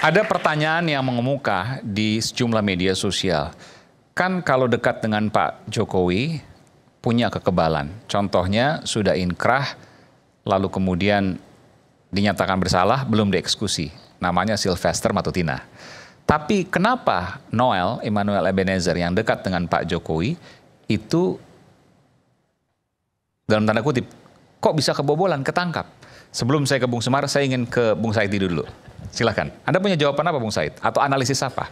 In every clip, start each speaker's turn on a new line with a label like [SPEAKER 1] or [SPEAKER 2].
[SPEAKER 1] Ada pertanyaan yang mengemuka di sejumlah media sosial. Kan kalau dekat dengan Pak Jokowi punya kekebalan. Contohnya sudah inkrah, lalu kemudian dinyatakan bersalah, belum dieksekusi. Namanya Sylvester Matutina. Tapi kenapa Noel, Emmanuel Ebenezer yang dekat dengan Pak Jokowi itu dalam tanda kutip, kok bisa kebobolan, ketangkap? Sebelum saya ke Bung Semar, saya ingin ke Bung Said dulu. Silakan. Anda punya jawaban apa, Bung Said? Atau analisis apa?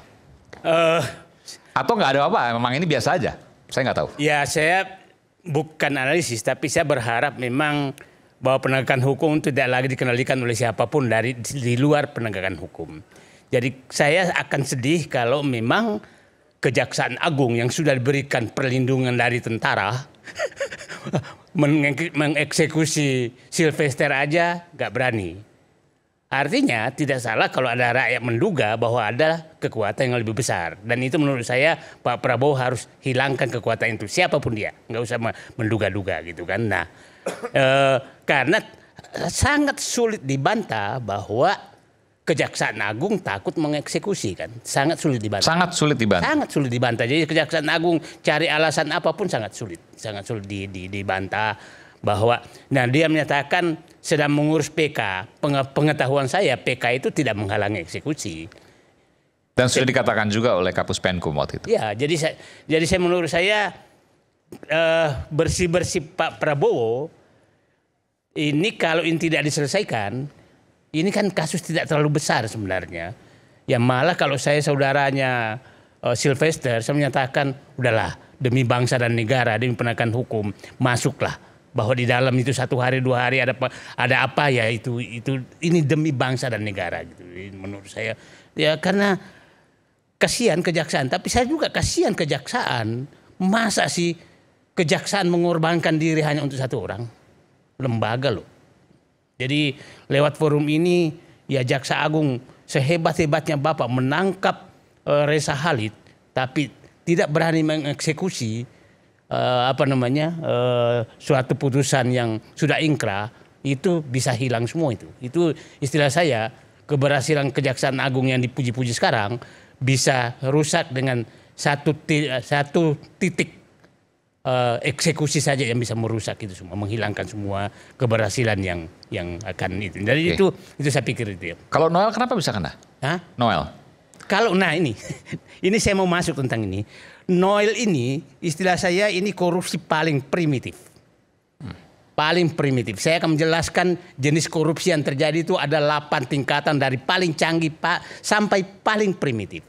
[SPEAKER 1] Atau nggak ada apa? Memang ini biasa aja. Saya nggak tahu.
[SPEAKER 2] Ya, saya bukan analisis, tapi saya berharap memang bahwa penegakan hukum tidak lagi dikendalikan oleh siapapun di luar penegakan hukum. Jadi saya akan sedih kalau memang Kejaksaan Agung yang sudah diberikan perlindungan dari tentara mengeksekusi Sylvester aja nggak berani. Artinya tidak salah kalau ada rakyat menduga bahwa ada kekuatan yang lebih besar. Dan itu menurut saya Pak Prabowo harus hilangkan kekuatan itu. Siapapun dia. Nggak usah menduga-duga gitu kan. Nah, karena sangat sulit dibantah bahwa Kejaksaan Agung takut mengeksekusi kan. Sangat sulit dibantah.
[SPEAKER 1] Sangat sulit dibantah.
[SPEAKER 2] Sangat sulit dibantah. Jadi Kejaksaan Agung cari alasan apapun sangat sulit. Sangat sulit dibantah. Bahwa, nah dia menyatakan sedang mengurus PK. Pengetahuan saya PK itu tidak menghalangi eksekusi.
[SPEAKER 1] Dan sudah dikatakan juga oleh Kapus Penkum waktu itu.
[SPEAKER 2] Ya, jadi saya menurut saya bersih-bersih Pak Prabowo ini kalau ini tidak diselesaikan, ini kan kasus tidak terlalu besar sebenarnya. Ya malah kalau saya saudaranya Sylvester, saya menyatakan udahlah demi bangsa dan negara, demi penegakan hukum, masuklah. Bahwa di dalam itu 1 hari 2 hari ada apa ya itu ini demi bangsa dan negara gitu. Menurut saya ya karena kasihan kejaksaan, tapi saya juga kasihan kejaksaan. Masa sih kejaksaan mengorbankan diri hanya untuk 1 orang? Lembaga loh. Jadi lewat forum ini ya Jaksa Agung sehebat-hebatnya Bapak menangkap Reza Khalid tapi tidak berani mengeksekusi suatu putusan yang sudah ingkrah, itu bisa hilang semua itu. Itu istilah saya, keberhasilan Kejaksaan Agung yang dipuji-puji sekarang bisa rusak dengan satu titik eksekusi saja yang bisa merusak itu semua, menghilangkan semua keberhasilan yang akan itu. Jadi itu saya pikir itu ya.
[SPEAKER 1] Kalau Noel kenapa bisa kena?
[SPEAKER 2] Hah?
[SPEAKER 1] Noel.
[SPEAKER 2] Kalau ini saya mau masuk tentang ini. Noel ini istilah saya ini korupsi paling primitif. Paling primitif. Saya akan menjelaskan jenis korupsi yang terjadi itu ada 8 tingkatan dari paling canggih sampai paling primitif.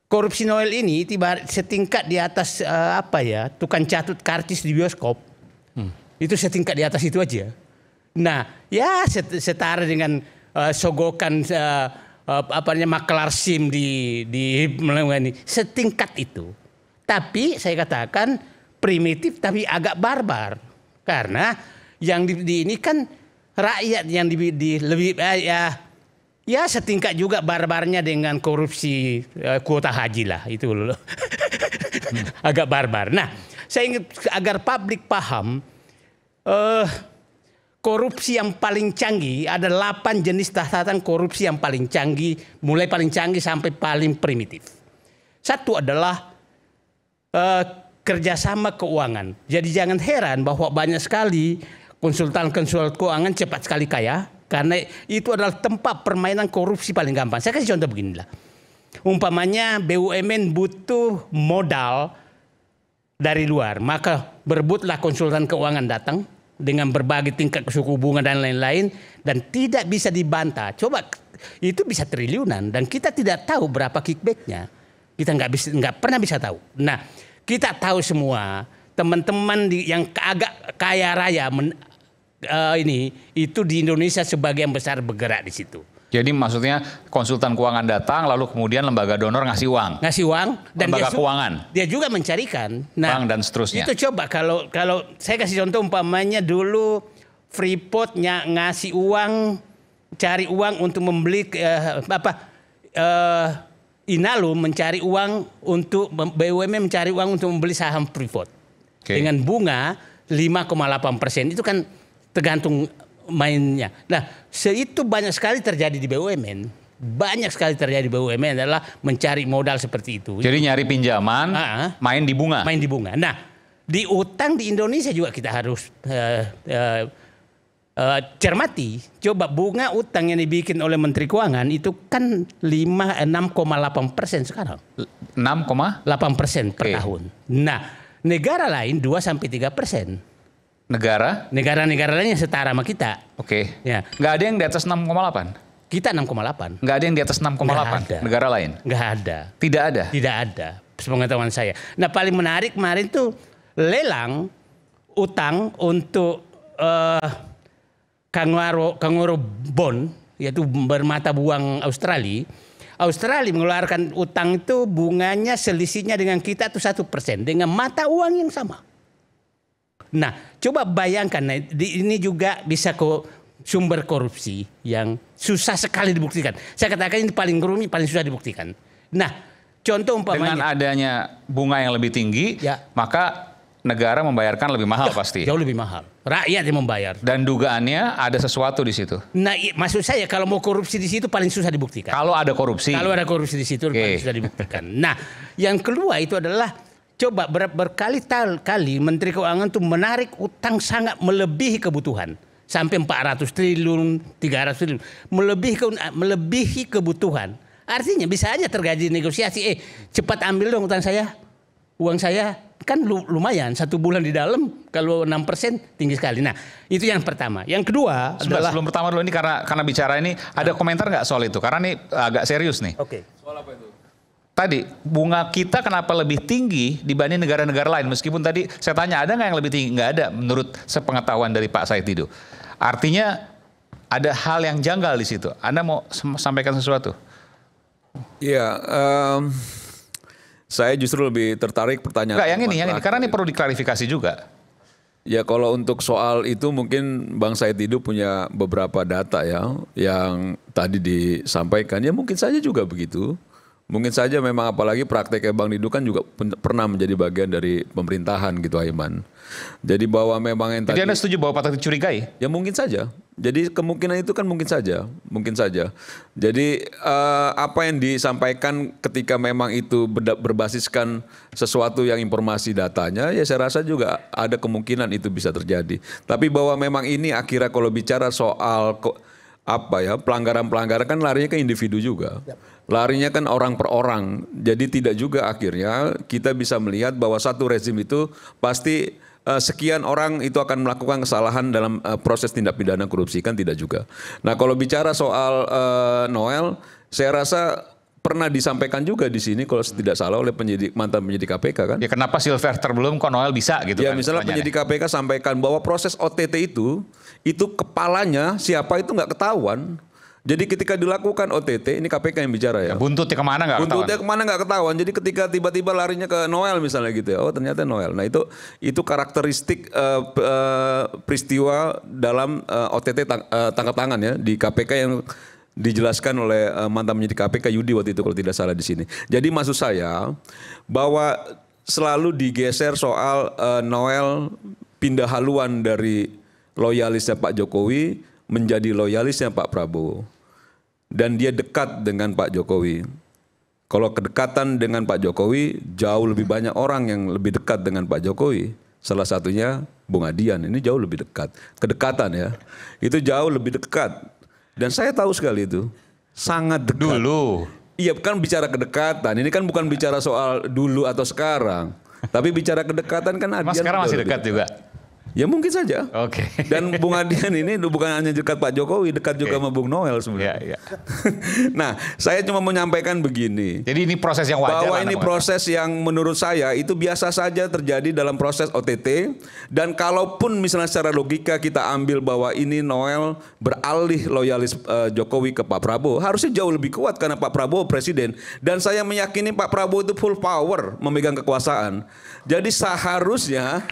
[SPEAKER 2] Korupsi Noel ini tiba setingkat di atas tukang catut karcis di bioskop. Itu setingkat di atas itu aja. Nah, ya setara dengan sogokan maklar SIM di melayani setingkat itu. Tapi saya katakan primitif tapi agak barbar karena yang ini kan rakyat yang lebih ya setingkat juga barbarnya dengan korupsi kuota haji lah itu loh. Agak barbar. Nah, saya ingin agar publik paham korupsi yang paling canggih ada 8 jenis tingkatan korupsi yang paling canggih, mulai paling canggih sampai paling primitif. Satu adalah kerjasama keuangan. Jadi jangan heran bahwa banyak sekali konsultan-konsultan keuangan cepat sekali kaya karena itu adalah tempat permainan korupsi paling gampang. Saya kasih contoh beginilah. Umpamanya BUMN butuh modal dari luar, maka berebutlah konsultan keuangan datang dengan berbagai tingkat suku bunga dan lain-lain dan tidak bisa dibantah. Coba itu bisa triliunan dan kita tidak tahu berapa kickbacknya. Kita nggak pernah bisa tahu. Nah, kita tahu semua teman-teman yang agak kaya raya itu di Indonesia sebagian besar bergerak di situ.
[SPEAKER 1] Jadi maksudnya konsultan keuangan datang lalu kemudian lembaga donor ngasih uang.
[SPEAKER 2] Ngasih uang dan
[SPEAKER 1] lembaga keuangan.
[SPEAKER 2] Dia juga mencarikan.
[SPEAKER 1] Bank dan seterusnya.
[SPEAKER 2] Itu coba kalau saya kasih contoh umpamanya dulu Freeport ngasih uang, cari uang untuk membeli Inalum mencari uang untuk BUMN mencari uang untuk membeli saham Freeport. Dengan bunga 5,8%. Itu kan tergantung mainnya. Nah, itu banyak sekali terjadi di BUMN. banyak sekali terjadi BUMN adalah mencari modal seperti itu.
[SPEAKER 1] Jadi nyari pinjaman, main di bunga.
[SPEAKER 2] Main di bunga. Nah, di utang di Indonesia juga kita harus cermati. Coba bunga utang yang dibikin oleh Menteri Keuangan itu kan 6,8% sekarang.
[SPEAKER 1] 6,8%
[SPEAKER 2] per tahun. Nah, negara lain 2-3%. Negara-negara lain yang setara sama kita.
[SPEAKER 1] Oke.
[SPEAKER 2] Ya.
[SPEAKER 1] Nggak ada yang di atas 6,8?
[SPEAKER 2] Kita 6,8.
[SPEAKER 1] Nggak ada yang di atas 6,8 negara lain?
[SPEAKER 2] Nggak ada.
[SPEAKER 1] Tidak ada?
[SPEAKER 2] Tidak ada. Sepengetahuan saya. Nah, paling menarik kemarin tuh lelang utang untuk Kangaroo Bond, yaitu bermata buang Australia. Australia mengeluarkan utang itu bunganya selisihnya dengan kita itu 1% dengan mata uang yang sama. Nah, coba bayangkan, ini juga bisa sumber korupsi yang susah sekali dibuktikan. Saya katakan ini paling rumit, paling susah dibuktikan. Nah, contoh umpamanya.
[SPEAKER 1] Dengan adanya bunga yang lebih tinggi, maka negara membayarkan lebih mahal pasti.
[SPEAKER 2] Jauh lebih mahal. Rakyat yang membayar.
[SPEAKER 1] Dan dugaannya ada sesuatu di situ.
[SPEAKER 2] Nah, maksud saya kalau mau korupsi di situ paling susah dibuktikan.
[SPEAKER 1] Kalau ada korupsi.
[SPEAKER 2] Kalau ada korupsi di situ paling susah dibuktikan. Nah, yang kedua itu adalah coba berkali-kali Menteri Keuangan itu menarik utang sangat melebihi kebutuhan. Sampai 400 triliun, 300 triliun. Melebihi kebutuhan. Artinya bisa aja terjadi negosiasi. Cepat ambil dong utang saya. Uang saya kan lumayan. 1 bulan di dalam. Kalau 6% tinggi sekali. Nah, itu yang pertama. Yang kedua adalah.
[SPEAKER 1] Sebelum pertama dulu ini karena bicara ini. Ada komentar nggak soal itu? Karena ini agak serius nih.
[SPEAKER 2] Oke.
[SPEAKER 3] Soal apa itu?
[SPEAKER 1] Tadi bunga kita kenapa lebih tinggi dibanding negara-negara lain? Meskipun tadi saya tanya ada nggak yang lebih tinggi? Nggak ada menurut sepengetahuan dari Pak Said Didu. Artinya ada hal yang janggal di situ. Anda mau sampaikan sesuatu?
[SPEAKER 3] Iya, saya justru lebih tertarik pertanyaan.
[SPEAKER 1] Enggak, yang ini. Karena ini perlu diklarifikasi juga.
[SPEAKER 3] Ya kalau untuk soal itu mungkin Bang Said Didu punya beberapa data ya yang tadi disampaikan. Ya mungkin saja juga begitu. Mungkin saja memang apalagi prakteknya Bang Didu kan juga pernah menjadi bagian dari pemerintahan gitu Aiman. Jadi bahwa memang yang tadi.
[SPEAKER 1] Jadi Anda setuju bahwa patut dicurigai?
[SPEAKER 3] Ya mungkin saja. Jadi kemungkinan itu kan mungkin saja. Jadi apa yang disampaikan ketika memang itu berbasiskan sesuatu yang informasi datanya, ya saya rasa juga ada kemungkinan itu bisa terjadi. Tapi bahwa memang ini akhirnya kalau bicara soal pelanggaran-pelanggaran kan larinya ke individu juga. Larinya kan orang per orang. Jadi tidak juga akhirnya kita bisa melihat bahwa satu rezim itu pasti sekian orang itu akan melakukan kesalahan dalam proses tindak pidana korupsi, kan tidak juga. Nah kalau bicara soal Noel, saya rasa pernah disampaikan juga di sini kalau tidak salah oleh mantan penyidik KPK kan.
[SPEAKER 1] Ya kenapa Silverter belum kok Noel bisa gitu
[SPEAKER 3] ya,
[SPEAKER 1] kan.
[SPEAKER 3] Misalnya penyidik KPK sampaikan bahwa proses OTT itu kepalanya siapa itu nggak ketahuan. Jadi ketika dilakukan OTT, ini KPK yang bicara ya.
[SPEAKER 1] Buntutnya kemana nggak ketahuan?
[SPEAKER 3] Buntutnya kemana nggak ketahuan. Jadi ketika tiba-tiba larinya ke Noel misalnya gitu ya. Oh ternyata Noel. Nah itu karakteristik peristiwa dalam OTT tangkap tangan ya di KPK yang dijelaskan oleh mantan penyidik KPK Yudi waktu itu kalau tidak salah di sini. Jadi maksud saya bahwa selalu digeser soal Noel pindah haluan dari loyalisnya Pak Jokowi menjadi loyalisnya Pak Prabowo. Dan dia dekat dengan Pak Jokowi. Kalau kedekatan dengan Pak Jokowi, jauh lebih banyak orang yang lebih dekat dengan Pak Jokowi. Salah satunya Bung Adian, ini jauh lebih dekat. Kedekatan ya, itu jauh lebih dekat. Dan saya tahu sekali itu, sangat dekat.
[SPEAKER 1] Dulu.
[SPEAKER 3] Iya kan bicara kedekatan, ini kan bukan bicara soal dulu atau sekarang. Tapi bicara kedekatan kan Adian.
[SPEAKER 1] Mas sekarang masih dekat juga?
[SPEAKER 3] Ya mungkin saja.
[SPEAKER 1] Oke.
[SPEAKER 3] Dan Bung Adian ini bukan hanya dekat Pak Jokowi, dekat juga sama Bung Noel sebenarnya.
[SPEAKER 1] Ya.
[SPEAKER 3] Nah, saya cuma menyampaikan begini.
[SPEAKER 1] Jadi ini proses yang wajar.
[SPEAKER 3] Bahwa ini proses yang menurut saya itu biasa saja terjadi dalam proses OTT. Dan kalaupun misalnya secara logika kita ambil bahwa ini Noel beralih loyalis Jokowi ke Pak Prabowo, harusnya jauh lebih kuat karena Pak Prabowo presiden. Dan saya meyakini Pak Prabowo itu full power memegang kekuasaan. Jadi seharusnya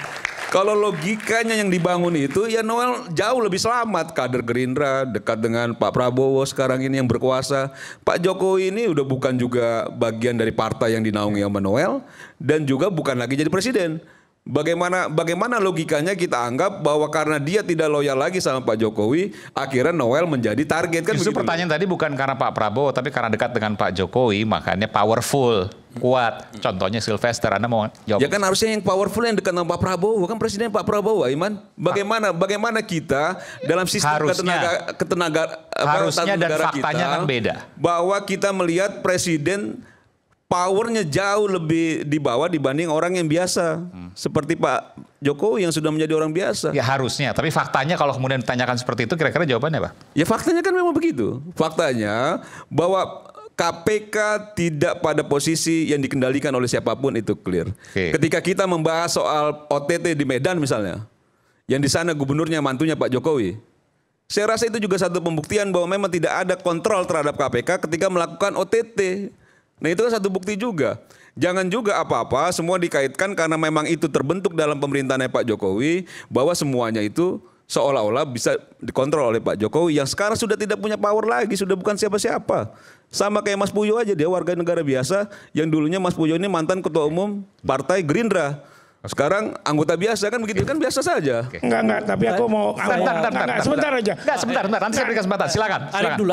[SPEAKER 3] kalau logikanya yang dibangun itu, ya Noel jauh lebih selamat. Kader Gerindra dekat dengan Pak Prabowo sekarang ini yang berkuasa. Pak Jokowi ini udah bukan juga bagian dari partai yang dinaungi sama Noel. Dan juga bukan lagi jadi presiden. Bagaimana logikanya kita anggap bahwa karena dia tidak loyal lagi sama Pak Jokowi, akhirnya Noel menjadi target kan
[SPEAKER 1] Justru
[SPEAKER 3] begitu.
[SPEAKER 1] pertanyaan tadi bukan karena Pak Prabowo, tapi karena dekat dengan Pak Jokowi, makanya powerful, kuat. Contohnya Sylvester, Anda mau jawab?
[SPEAKER 3] Ya kan harusnya yang powerful yang dekat dengan Pak Prabowo, kan presiden Pak Prabowo, Iman. Bagaimana kita dalam sistem
[SPEAKER 1] Harusnya dan
[SPEAKER 3] negara
[SPEAKER 1] faktanya
[SPEAKER 3] kita,
[SPEAKER 1] kan beda.
[SPEAKER 3] bahwa kita melihat presiden powernya jauh lebih di bawah dibanding orang yang biasa. Seperti Pak Jokowi yang sudah menjadi orang biasa.
[SPEAKER 1] Ya harusnya, tapi faktanya kalau kemudian ditanyakan seperti itu, kira-kira jawabannya apa?
[SPEAKER 3] Ya faktanya kan memang begitu. Faktanya bahwa KPK tidak pada posisi yang dikendalikan oleh siapapun, itu clear.
[SPEAKER 1] Oke.
[SPEAKER 3] Ketika kita membahas soal OTT di Medan misalnya, yang di sana gubernurnya mantunya Pak Jokowi, saya rasa itu juga satu pembuktian bahwa memang tidak ada kontrol terhadap KPK ketika melakukan OTT. Nah itu kan satu bukti juga. Jangan juga apa-apa semua dikaitkan karena memang itu terbentuk dalam pemerintahannya Pak Jokowi, bahwa semuanya itu seolah-olah bisa dikontrol oleh Pak Jokowi yang sekarang sudah tidak punya power lagi, sudah bukan siapa-siapa. Sama kayak Mas Puyo aja, dia warga negara biasa yang dulunya Mas Puyo ini mantan ketua umum Partai Gerindra. Sekarang anggota biasa kan begitu, kan biasa saja.
[SPEAKER 4] Enggak, tapi aku mau sebentar aja.
[SPEAKER 1] Sebentar, nanti saya beri kesempatan, silakan.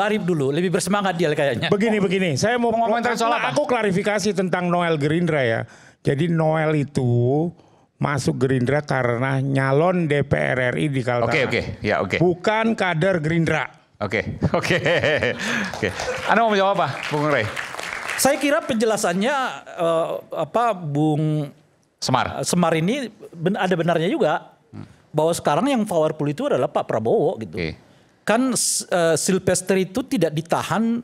[SPEAKER 5] Arif dulu, lebih bersemangat dia kayaknya.
[SPEAKER 4] Begini, saya mau
[SPEAKER 1] Ngomongin soal apa?
[SPEAKER 4] Aku klarifikasi tentang Noel Gerindra ya. Jadi Noel itu masuk Gerindra karena nyalon DPR RI di Kaltara.
[SPEAKER 1] Oke.
[SPEAKER 4] Bukan kader Gerindra.
[SPEAKER 1] Oke. Anda mau menjawab apa, Bung Rey?
[SPEAKER 5] Saya kira penjelasannya Bung Semar ini ada benarnya juga, bahwa sekarang yang powerful itu adalah Pak Prabowo gitu.
[SPEAKER 1] Oke.
[SPEAKER 5] Kan Sylvester itu tidak ditahan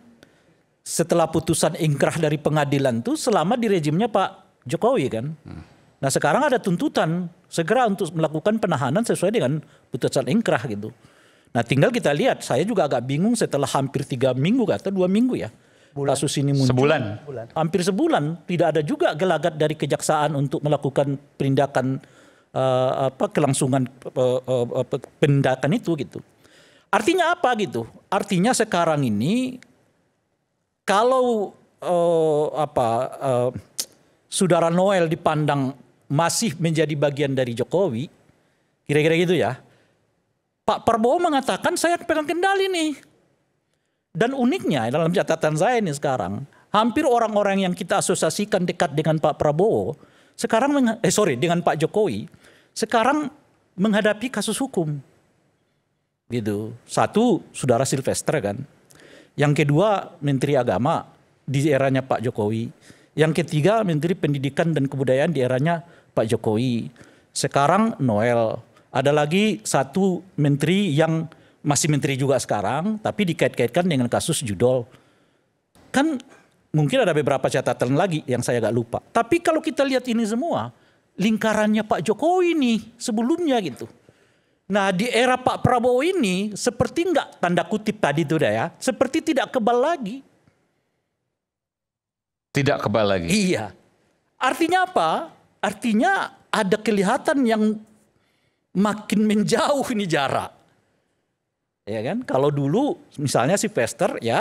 [SPEAKER 5] setelah putusan ingkrah dari pengadilan tuh selama di rejimnya Pak Jokowi kan. Nah sekarang ada tuntutan segera untuk melakukan penahanan sesuai dengan putusan ingkrah gitu. Nah tinggal kita lihat, saya juga agak bingung setelah hampir 3 minggu atau 2 minggu ya. Kasus ini muncul.
[SPEAKER 1] Sebulan.
[SPEAKER 5] Hampir sebulan. Tidak ada juga gelagat dari kejaksaan untuk melakukan penindakan kelangsungan penindakan itu gitu. Artinya apa gitu? Artinya sekarang ini kalau Saudara Noel dipandang masih menjadi bagian dari Jokowi, kira-kira gitu ya. Pak Prabowo mengatakan saya pegang kendali nih. Dan uniknya dalam catatan saya ini sekarang, hampir orang-orang yang kita asosiasikan dekat dengan Pak Prabowo, sekarang dengan Pak Jokowi, sekarang menghadapi kasus hukum. Gitu. Satu, Saudara Sylvester kan. Yang kedua, Menteri Agama di eranya Pak Jokowi. Yang ketiga, Menteri Pendidikan dan Kebudayaan di eranya Pak Jokowi. Sekarang Noel. Ada lagi satu menteri yang masih menteri juga sekarang, tapi dikait-kaitkan dengan kasus judol. Kan mungkin ada beberapa catatan lagi yang saya agak lupa. Tapi kalau kita lihat ini semua, lingkarannya Pak Jokowi nih sebelumnya gitu. Nah di era Pak Prabowo ini seperti enggak, tanda kutip tadi itu ya, seperti tidak kebal lagi.
[SPEAKER 1] Tidak kebal lagi?
[SPEAKER 5] Iya. Artinya apa? Artinya ada kelihatan yang makin menjauh ini jarak. Ya kan? Kalau dulu misalnya si Pester ya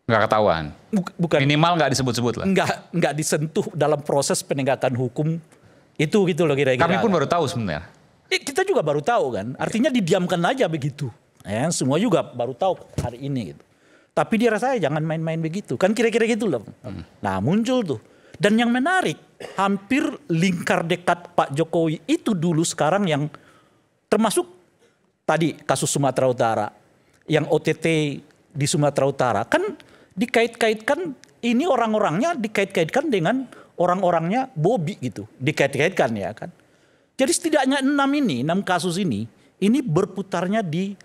[SPEAKER 1] nggak ketahuan.
[SPEAKER 5] Bukan,
[SPEAKER 1] minimal nggak disebut-sebut lah.
[SPEAKER 5] Nggak disentuh dalam proses penegakan hukum itu gitu loh kira-kira.
[SPEAKER 1] Kami pun baru tahu sebenarnya.
[SPEAKER 5] Kita juga baru tahu kan. Artinya didiamkan aja begitu. Ya, semua juga baru tahu hari ini gitu. Tapi dia rasanya jangan main-main begitu. Kan kira-kira gitu loh. Nah muncul tuh. Dan yang menarik, hampir lingkar dekat Pak Jokowi itu dulu sekarang yang termasuk tadi kasus Sumatera Utara, yang OTT di Sumatera Utara, kan dikait-kaitkan ini orang-orangnya dikait-kaitkan dengan orang-orangnya Bobi gitu, dikait-kaitkan ya kan. Jadi setidaknya 6 kasus ini berputarnya di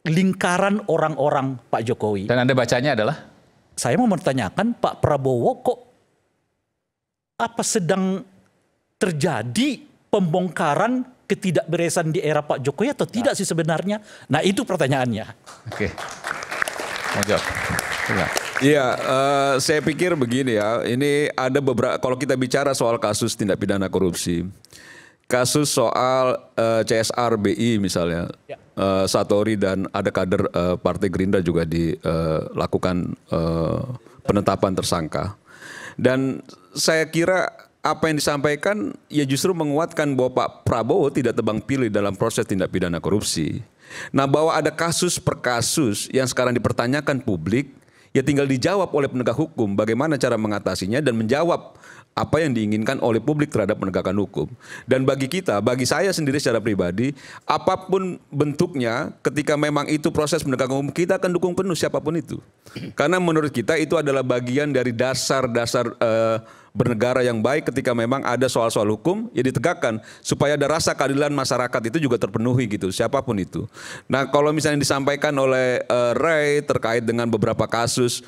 [SPEAKER 5] lingkaran orang-orang Pak Jokowi.
[SPEAKER 1] Dan Anda bacanya adalah?
[SPEAKER 5] Saya mau bertanyakan Pak Prabowo kok apa sedang terjadi pembongkaran ketidakberesan di era Pak Jokowi atau tidak sih sebenarnya? Nah itu pertanyaannya.
[SPEAKER 1] Oke. Mau jawab?
[SPEAKER 3] Iya, saya pikir begini ya. Ini ada beberapa, kalau kita bicara soal kasus tindak pidana korupsi, kasus soal CSR BI misalnya, Satori dan ada kader Partai Gerindra juga dilakukan penetapan tersangka. Dan saya kira apa yang disampaikan ya justru menguatkan bahwa Pak Prabowo tidak tebang pilih dalam proses tindak pidana korupsi. Nah, bahwa ada kasus per kasus yang sekarang dipertanyakan publik, ya tinggal dijawab oleh penegak hukum bagaimana cara mengatasinya dan menjawab apa yang diinginkan oleh publik terhadap penegakan hukum. Dan bagi kita, bagi saya sendiri secara pribadi, apapun bentuknya, ketika memang itu proses penegakan hukum, kita akan dukung penuh siapapun itu. Karena menurut kita itu adalah bagian dari dasar-dasar bernegara yang baik ketika memang ada soal-soal hukum ya ditegakkan supaya ada rasa keadilan masyarakat itu juga terpenuhi gitu siapapun itu. Nah, kalau misalnya disampaikan oleh Ray terkait dengan beberapa kasus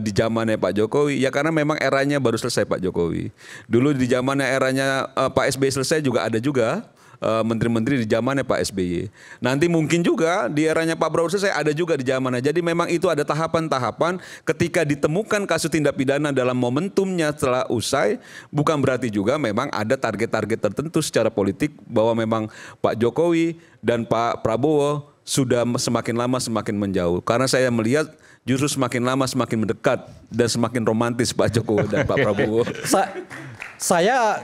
[SPEAKER 3] di zamannya Pak Jokowi ya karena memang eranya baru selesai Pak Jokowi. Dulu di zamannya eranya Pak SBY selesai juga ada juga menteri-menteri di zamannya Pak SBY. Nanti mungkin juga di eranya Pak Prabowo selesai ada juga di zamannya. Jadi memang itu ada tahapan-tahapan ketika ditemukan kasus tindak pidana dalam momentumnya setelah usai, bukan berarti juga memang ada target-target tertentu secara politik bahwa memang Pak Jokowi dan Pak Prabowo sudah semakin lama semakin menjauh. Karena saya melihat justru semakin lama semakin mendekat dan semakin romantis Pak Jokowi dan Pak Prabowo.
[SPEAKER 5] Saya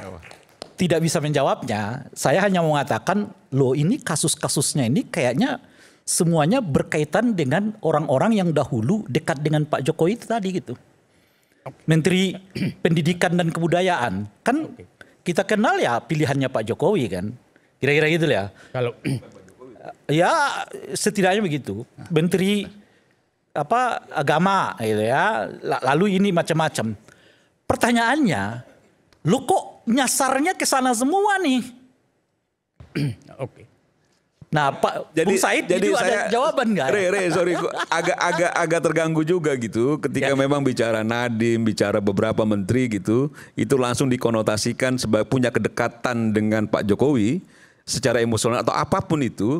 [SPEAKER 5] tidak bisa menjawabnya. Saya hanya mengatakan, loh ini kasus-kasusnya ini kayaknya semuanya berkaitan dengan orang-orang yang dahulu dekat dengan Pak Jokowi itu tadi gitu. Menteri Pendidikan dan Kebudayaan. Kan kita kenal ya pilihannya Pak Jokowi kan. Kira-kira gitu ya.
[SPEAKER 2] Kalau
[SPEAKER 5] ya setidaknya begitu. Menteri agama gitu ya. Lalu ini macam-macam. Pertanyaannya, lo kok nyasarnya ke sana semua nih?
[SPEAKER 2] Oke.
[SPEAKER 5] Nah, Pak Bung Said itu ada jawaban nggak?
[SPEAKER 3] Sorry, agak terganggu juga gitu ketika memang bicara Nadiem, bicara beberapa menteri gitu, itu langsung dikonotasikan sebagai punya kedekatan dengan Pak Jokowi secara emosional atau apapun itu.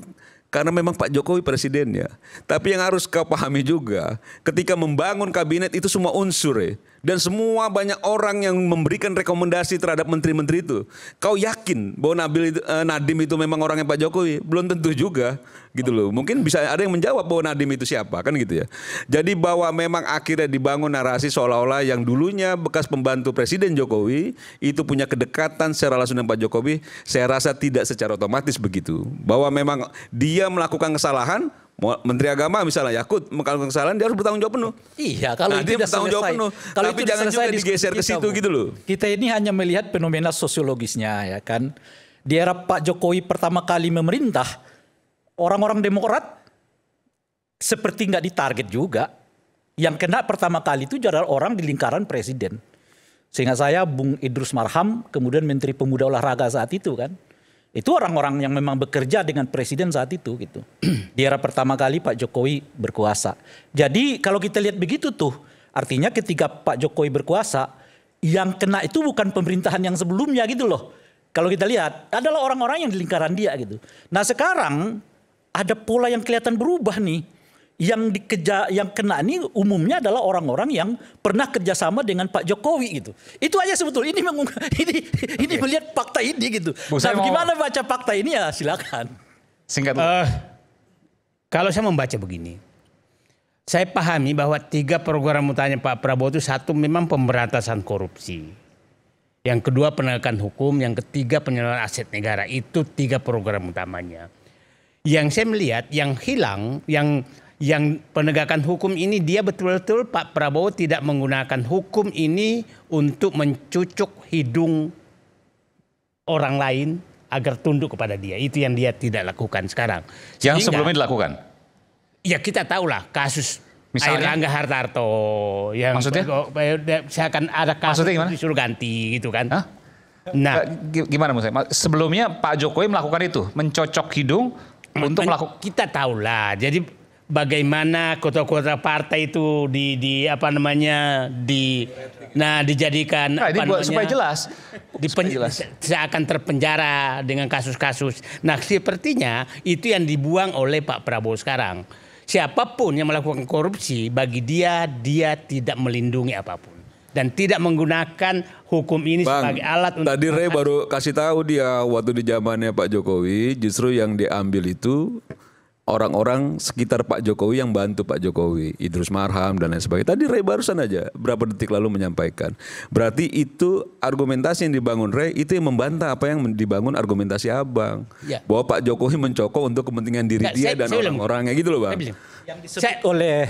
[SPEAKER 3] Karena memang Pak Jokowi presidennya. Tapi yang harus kau pahami juga, ketika membangun kabinet itu semua unsur ya. Dan semua banyak orang yang memberikan rekomendasi terhadap menteri-menteri itu. Kau yakin bahwa Nadiem itu memang orangnya Pak Jokowi? Belum tentu juga gitu loh. Mungkin bisa ada yang menjawab bahwa Nadiem itu siapa kan gitu ya. Jadi bahwa memang akhirnya dibangun narasi seolah-olah yang dulunya bekas pembantu Presiden Jokowi itu punya kedekatan secara langsung dengan Pak Jokowi. Saya rasa tidak secara otomatis begitu. Bahwa memang dia melakukan kesalahan, Menteri Agama misalnya Yakut melakukan kesalahan dia harus bertanggung jawab penuh.
[SPEAKER 5] Iya, kalau itu
[SPEAKER 3] dia bertanggung jawab penuh.
[SPEAKER 5] Kalau
[SPEAKER 3] tapi
[SPEAKER 5] itu
[SPEAKER 3] jangan juga digeser ke situ gitu loh.
[SPEAKER 5] Kita ini hanya melihat fenomena sosiologisnya ya kan. Di era Pak Jokowi pertama kali memerintah, orang-orang Demokrat seperti nggak ditarget juga. Yang kena pertama kali itu adalah orang di lingkaran presiden. Sehingga saya Bung Idrus Marham, kemudian Menteri Pemuda Olahraga saat itu kan. Itu orang-orang yang memang bekerja dengan presiden saat itu gitu. Di era pertama kali Pak Jokowi berkuasa. Jadi kalau kita lihat begitu tuh, artinya ketika Pak Jokowi berkuasa, yang kena itu bukan pemerintahan yang sebelumnya gitu loh. Kalau kita lihat, adalah orang-orang yang di lingkaran dia gitu. Nah sekarang ada pola yang kelihatan berubah nih. Yang kena ini umumnya adalah orang-orang yang pernah kerjasama dengan Pak Jokowi gitu. Itu aja sebetulnya ini melihat fakta ini gitu. Nah, gimana baca fakta ini ya silakan.
[SPEAKER 1] Singkat.
[SPEAKER 2] Kalau saya membaca begini, saya pahami bahwa 3 program utamanya Pak Prabowo itu satu memang pemberantasan korupsi. Yang kedua penegakan hukum, yang ketiga pengelolaan aset negara. Itu 3 program utamanya. Yang saya melihat yang hilang, yang penegakan hukum ini dia betul-betul Pak Prabowo tidak menggunakan hukum ini untuk mencucuk hidung orang lain agar tunduk kepada dia. Itu yang dia tidak lakukan sekarang.
[SPEAKER 1] Yang sebelumnya dilakukan? Ya
[SPEAKER 2] kita tahulah kasus
[SPEAKER 1] misalnya
[SPEAKER 2] Airlangga Hartarto. Yang
[SPEAKER 1] maksudnya?
[SPEAKER 2] Saya akan ada kasus disuruh ganti gitu kan. Hah? Nah,
[SPEAKER 1] gimana maksudnya? Sebelumnya Pak Jokowi melakukan itu, mencocok hidung untuk melakukan.
[SPEAKER 2] Kita tahulah. Jadi bagaimana kota-kota partai itu dijadikan
[SPEAKER 1] supaya jelas.
[SPEAKER 2] Saya akan terpenjara dengan kasus-kasus. Nah, sepertinya itu yang dibuang oleh Pak Prabowo sekarang. Siapapun yang melakukan korupsi bagi dia tidak melindungi apapun dan tidak menggunakan hukum ini sebagai alat untuk.
[SPEAKER 3] Tadi Ray baru kasih tahu dia waktu di zamannya Pak Jokowi justru yang diambil itu orang-orang sekitar Pak Jokowi yang bantu Pak Jokowi, Idrus Marham dan lain sebagainya. Tadi Ray barusan aja berapa detik lalu menyampaikan. Berarti itu argumentasi yang dibangun Ray itu yang membantah apa yang dibangun argumentasi Abang.
[SPEAKER 2] Ya.
[SPEAKER 3] Bahwa Pak Jokowi mencokok untuk kepentingan diri dia dan orang-orangnya gitu loh Bang.
[SPEAKER 5] Yang disebut oleh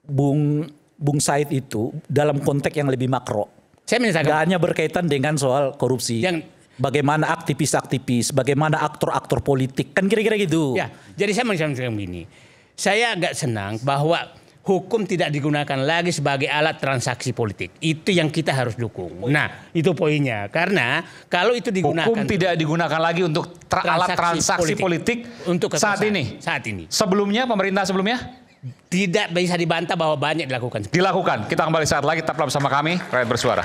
[SPEAKER 5] Bung Said itu dalam konteks yang lebih makro.
[SPEAKER 2] Saya menyatakan
[SPEAKER 5] Gak hanya berkaitan dengan soal korupsi. Bagaimana aktivis-aktivis, bagaimana aktor-aktor politik, kan kira-kira gitu.
[SPEAKER 2] Ya, jadi saya menyatakan begini. Saya agak senang bahwa hukum tidak digunakan lagi sebagai alat transaksi politik. Itu yang kita harus dukung. Nah, itu poinnya. Karena kalau itu digunakan,
[SPEAKER 1] hukum tidak digunakan lagi untuk alat transaksi politik
[SPEAKER 2] untuk
[SPEAKER 1] saat ini.
[SPEAKER 2] Saat ini.
[SPEAKER 1] Sebelumnya, pemerintah sebelumnya
[SPEAKER 2] Tidak bisa dibantah bahwa banyak dilakukan.
[SPEAKER 1] dilakukan. Kita kembali saat lagi, tetaplah bersama kami, Rakyat Bersuara.